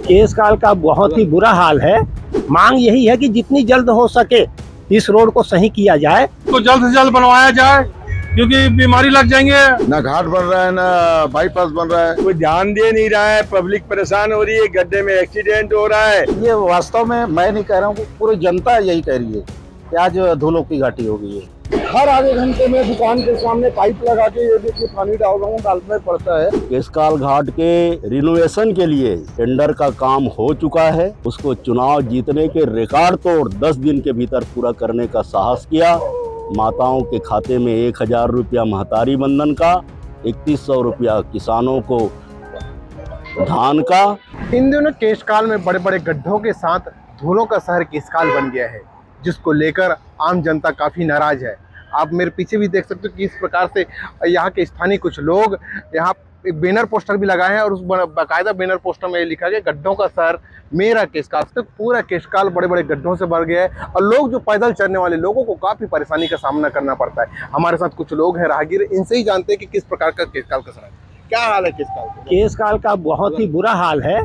Case काल का बहुत ही बुरा हाल है। मांग यही है कि जितनी जल्द हो सके इस रोड को सही किया जाए, तो जल्द से जल्द बनवाया जाए, क्योंकि बीमारी लग जाएंगे। ना घाट बन रहा है, ना बाईपास बन रहा है, कोई ध्यान दे नहीं रहा है, पब्लिक परेशान हो रही है, गड्ढे में एक्सीडेंट हो रहा है। ये वास्तव में मैं नहीं कह रहा हूँ, पूरी जनता यही कह रही है कि आज धूलों की घाटी हो गई है। हर आधे घंटे में दुकान के सामने पाइप लगा के ये देखिए पानी डाल रहा हूँ, डालना पड़ता है। केसकाल घाट के रिनोवेशन के लिए टेंडर का काम हो चुका है। उसको चुनाव जीतने के रिकॉर्ड तोड़ 10 दिन के भीतर पूरा करने का साहस किया। माताओं के खाते में 1000 रुपया महतारी बंधन का, 3100 रुपया किसानों को धान का। इन दिनों केशकाल में बड़े बड़े गड्ढों के साथ धूलों का शहर केशकाल बन गया है, जिसको लेकर आम जनता काफ़ी नाराज है। आप मेरे पीछे भी देख सकते हो कि इस प्रकार से यहाँ के स्थानीय कुछ लोग यहाँ एक बैनर पोस्टर भी लगाए हैं और उस बाकायदा बैनर पोस्टर में लिखा गया गड्ढों का शहर मेरा केशकाल। तो पूरा केशकाल बड़े बड़े गड्ढों से भर गया है और लोग जो पैदल चलने वाले लोगों को काफ़ी परेशानी का सामना करना पड़ता है। हमारे साथ कुछ लोग हैं राहगीर, इनसे ही जानते हैं कि किस प्रकार का केशकाल का शहर, क्या हाल है केशकाल का। केसकाल का बहुत ही बुरा हाल है।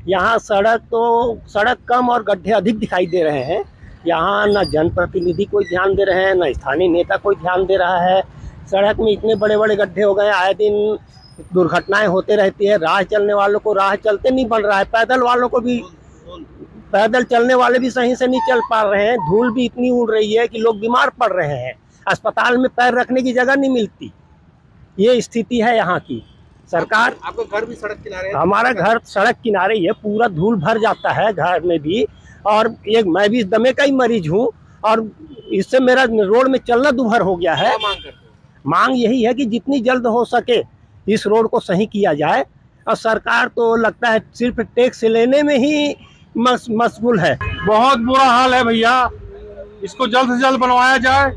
यहाँ सड़क कम और गड्ढे अधिक दिखाई दे रहे हैं। यहाँ न जनप्रतिनिधि कोई ध्यान दे रहे हैं, न स्थानीय नेता कोई ध्यान दे रहा है। सड़क में इतने बड़े बड़े गड्ढे हो गए, आए दिन दुर्घटनाएं होते रहती है। राह चलने वालों को राह चलते नहीं बन रहा है, पैदल वालों को भी, पैदल चलने वाले भी सही से नहीं चल पा रहे हैं। धूल भी इतनी उड़ रही है कि लोग बीमार पड़ रहे हैं। अस्पताल में पैर रखने की जगह नहीं मिलती। ये स्थिति है यहाँ की। सरकार, आपका घर भी सड़क किनारे है? हमारा घर सड़क किनारे ही है, पूरा धूल भर जाता है घर में भी। और एक मैं भी दमे का ही मरीज हूँ और इससे मेरा रोड में चलना दुभर हो गया है। मांग यही है कि जितनी जल्द हो सके इस रोड को सही किया जाए। और सरकार तो लगता है सिर्फ टैक्स लेने में ही मशगूल है। बहुत बुरा हाल है भैया, इसको जल्द से जल्द बनवाया जाए,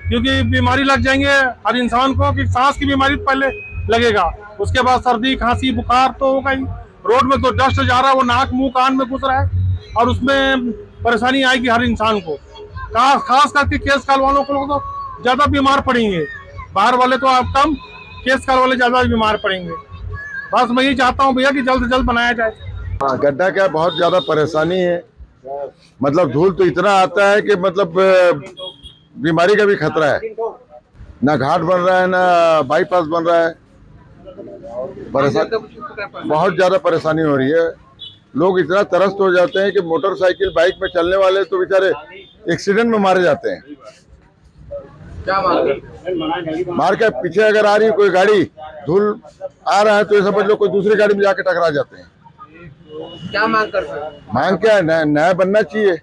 क्योंकि बीमारी लग जाएंगे हर इंसान को। कि सांस की बीमारी पहले लगेगा, उसके बाद सर्दी खांसी बुखार तो होगा ही। रोड में तो डस्ट जा रहा है, वो नाक मुंह कान में घुस रहा है और उसमें परेशानी आएगी हर इंसान को। खास करके केशकाल वालों को तो ज्यादा बीमार पड़ेंगे, बाहर वाले तो आप कम, केशकाल वाले ज्यादा बीमार पड़ेंगे। बस मैं यही चाहता हूँ भैया कि जल्द से जल्द बनाया जाए। गड्ढा क्या बहुत ज्यादा परेशानी है। मतलब धूल तो इतना आता है कि मतलब बीमारी का भी खतरा है। ना घाट बन रहा है, ना बाईपास बन रहा है। बहुत ज्यादा परेशानी हो रही है। लोग इतना त्रस्त हो जाते हैं कि मोटरसाइकिल बाइक में चलने वाले तो बेचारे एक्सीडेंट में मारे जाते हैं। क्या मार के पीछे अगर आ रही है कोई गाड़ी, धूल आ रहा है तो ये समझ लो कोई दूसरी गाड़ी में जाके टकरा जाते हैं। क्या मांग करते हैं? मांग क्या है, नया बनना चाहिए।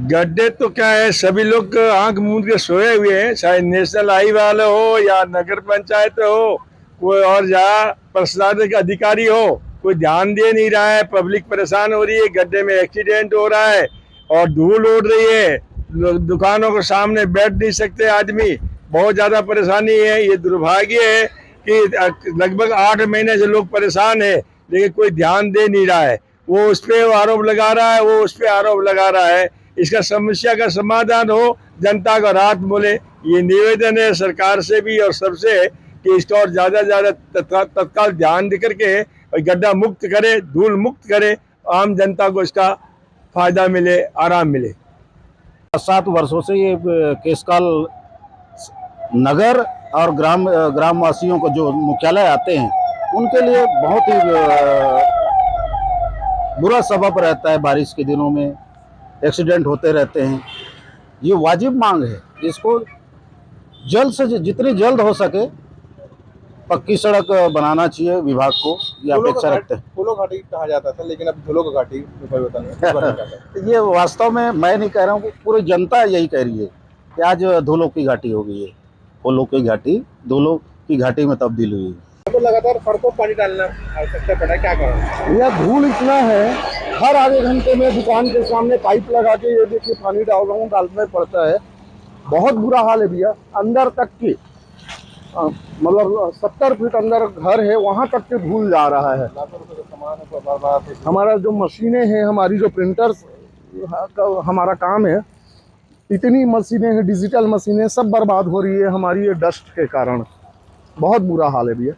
गड्ढे तो क्या है, सभी लोग आंख मूंद के सोए हुए हैं, चाहे नेशनल हाईवे वाले हो या नगर पंचायत हो, कोई और जहाँ प्रशासनिक अधिकारी हो, कोई ध्यान दे नहीं रहा है। पब्लिक परेशान हो रही है, गड्ढे में एक्सीडेंट हो रहा है और धूल उड़ रही है। दुकानों के सामने बैठ नहीं सकते आदमी, बहुत ज्यादा परेशानी है। ये दुर्भाग्य है कि लगभग 8 महीने से लोग परेशान है, लेकिन कोई ध्यान दे नहीं रहा है। वो उस पर आरोप लगा रहा है, वो उस पर आरोप लगा रहा है। इसका समस्या का समाधान हो, जनता का राहत बोले, ये निवेदन है सरकार से भी और सबसे कि इसका और ज्यादा तत्काल ध्यान दे करके गड्ढा मुक्त करे, धूल मुक्त करे, आम जनता को इसका फायदा मिले, आराम मिले। 7 वर्षों से ये केशकाल नगर और ग्रामवासियों को जो मुख्यालय आते हैं उनके लिए बहुत ही बुरा सबब रहता है। बारिश के दिनों में एक्सीडेंट होते रहते हैं। ये वाजिब मांग है, इसको जल्द से जितनी जल्द हो सके पक्की सड़क बनाना चाहिए विभाग को, ये अपेक्षा रखते हैं। फूलों घाटी कहा जाता था, लेकिन अब धूलों का घाटी परिवर्तन है। ये वास्तव में मैं नहीं कह रहा हूँ, पूरी जनता यही कह रही है कि आज धूलों की घाटी हो गई है। फूलों की घाटी धूलों की घाटी में तब्दील हुई है। तो लगातार सड़कों पानी डालना आवश्यकता पड़ा, क्या करें? यह धूल इतना है, हर आधे घंटे में दुकान के सामने पाइप लगा के ये देखिए पानी डाल रहा हूँ, डालना पड़ता है। बहुत बुरा हाल है भैया, अंदर तक की मतलब 70 फीट अंदर घर है, वहाँ तक के धूल जा रहा है। हमारा जो मशीनें हैं, हमारी जो प्रिंटर्स का हमारा काम है, इतनी मशीनें हैं, डिजिटल मशीनें सब बर्बाद हो रही है हमारी ये डस्ट के कारण। बहुत बुरा हाल है भैया।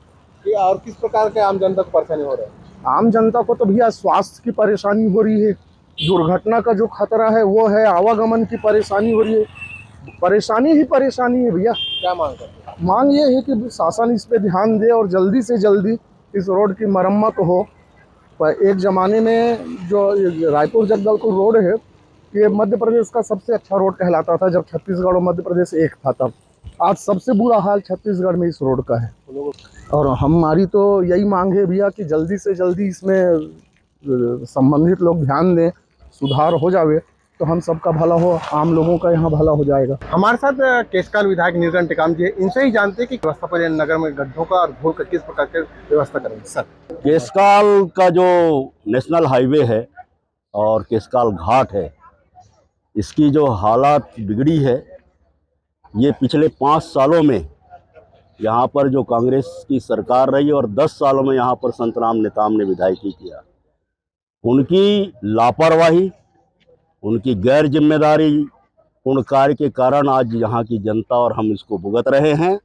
और किस प्रकार के आम जनता को परेशानी हो रहा है? आम जनता को तो भैया स्वास्थ्य की परेशानी हो रही है, दुर्घटना का जो खतरा है वो है, आवागमन की परेशानी हो रही है, परेशानी ही परेशानी है भैया। क्या मांग करते हैं? मांग ये है कि शासन इस पे ध्यान दे और जल्दी से जल्दी इस रोड की मरम्मत हो। पर एक ज़माने में जो रायपुर जगदलपुर रोड है, ये मध्य प्रदेश का सबसे अच्छा रोड कहलाता था जब छत्तीसगढ़ और मध्य प्रदेश एक था तब। आज सबसे बुरा हाल छत्तीसगढ़ में इस रोड का है और हमारी तो यही मांग है भैया कि जल्दी से जल्दी इसमें संबंधित लोग ध्यान दें, सुधार हो जावे तो हम सबका भला हो, आम लोगों का यहाँ भला हो जाएगा। हमारे साथ केशकाल विधायक नीलकंठ टेकाम जी है, इनसे ही जानते हैं कि व्यवस्था पर नगर में गड्ढों का और धूल का किस प्रकार की व्यवस्था करेंगे। सर, केशकाल का जो नेशनल हाईवे है और केशकाल घाट है, इसकी जो हालात बिगड़ी है, ये पिछले 5 सालों में यहाँ पर जो कांग्रेस की सरकार रही और 10 सालों में यहाँ पर संतराम नेताम ने विधायकी किया, उनकी लापरवाही, उनकी गैर जिम्मेदारी पूर्ण कार्य के कारण आज यहाँ की जनता और हम इसको भुगत रहे हैं।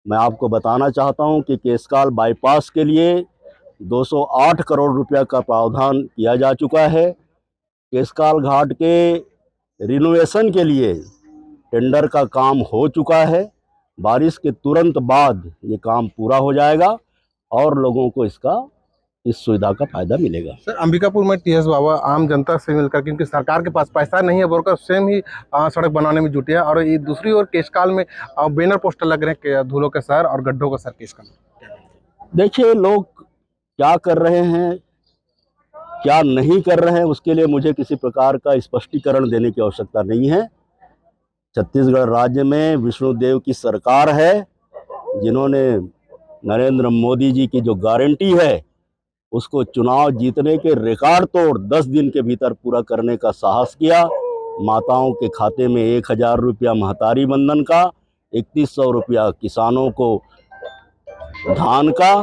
मैं आपको बताना चाहता हूँ कि केशकाल बाईपास के लिए 208 करोड़ रुपया का प्रावधान किया जा चुका है। केशकाल घाट के रिनोवेशन के लिए टेंडर का काम हो चुका है। बारिश के तुरंत बाद ये काम पूरा हो जाएगा और लोगों को इस सुविधा का फायदा मिलेगा। सर, अंबिकापुर में टीएस बाबा आम जनता से मिलकर, क्योंकि सरकार के पास पैसा नहीं है, बोलकर स्वयं ही सड़क बनाने में जुटे हैं और ये दूसरी ओर केशकाल में बैनर पोस्टर लग रहे हैं धूलों के शहर और गड्ढों का शहर केशकाल। देखिए, लोग क्या कर रहे हैं, क्या नहीं कर रहे हैं, उसके लिए मुझे किसी प्रकार का स्पष्टीकरण देने की आवश्यकता नहीं है। छत्तीसगढ़ राज्य में विष्णुदेव की सरकार है, जिन्होंने नरेंद्र मोदी जी की जो गारंटी है उसको चुनाव जीतने के रिकॉर्ड तोड़ 10 दिन के भीतर पूरा करने का साहस किया। माताओं के खाते में 1000 रुपया महतारी बंधन का, 3100 रुपया किसानों को धान का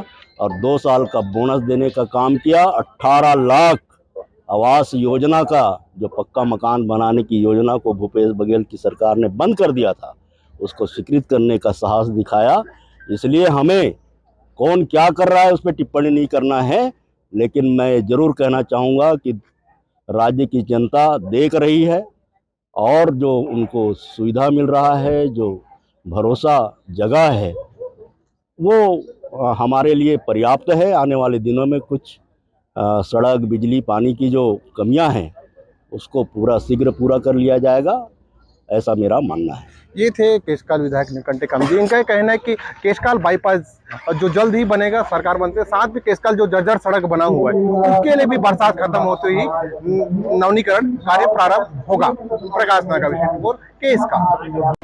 और 2 साल का बोनस देने का काम किया। 18 लाख आवास योजना का, जो पक्का मकान बनाने की योजना को भूपेश बघेल की सरकार ने बंद कर दिया था, उसको स्वीकृत करने का साहस दिखाया। इसलिए हमें कौन क्या कर रहा है उस पर टिप्पणी नहीं करना है, लेकिन मैं ज़रूर कहना चाहूँगा कि राज्य की जनता देख रही है और जो उनको सुविधा मिल रहा है, जो भरोसा जगह है, वो हमारे लिए पर्याप्त है। आने वाले दिनों में कुछ सड़क, बिजली, पानी की जो कमियां हैं उसको शीघ्र पूरा कर लिया जाएगा, ऐसा मेरा मानना है। ये थे केशकाल विधायक नीलकंठ टेकाम जी। इनका ये कहना है कि केशकाल बाईपास जो जल्द ही बनेगा, सरकार बनते हैं, साथ में केशकाल जो जर्जर सड़क बना हुआ है उसके लिए भी बरसात खत्म होते ही नवीनीकरण कार्य प्रारंभ होगा। प्रकाश नागा, केशकाल।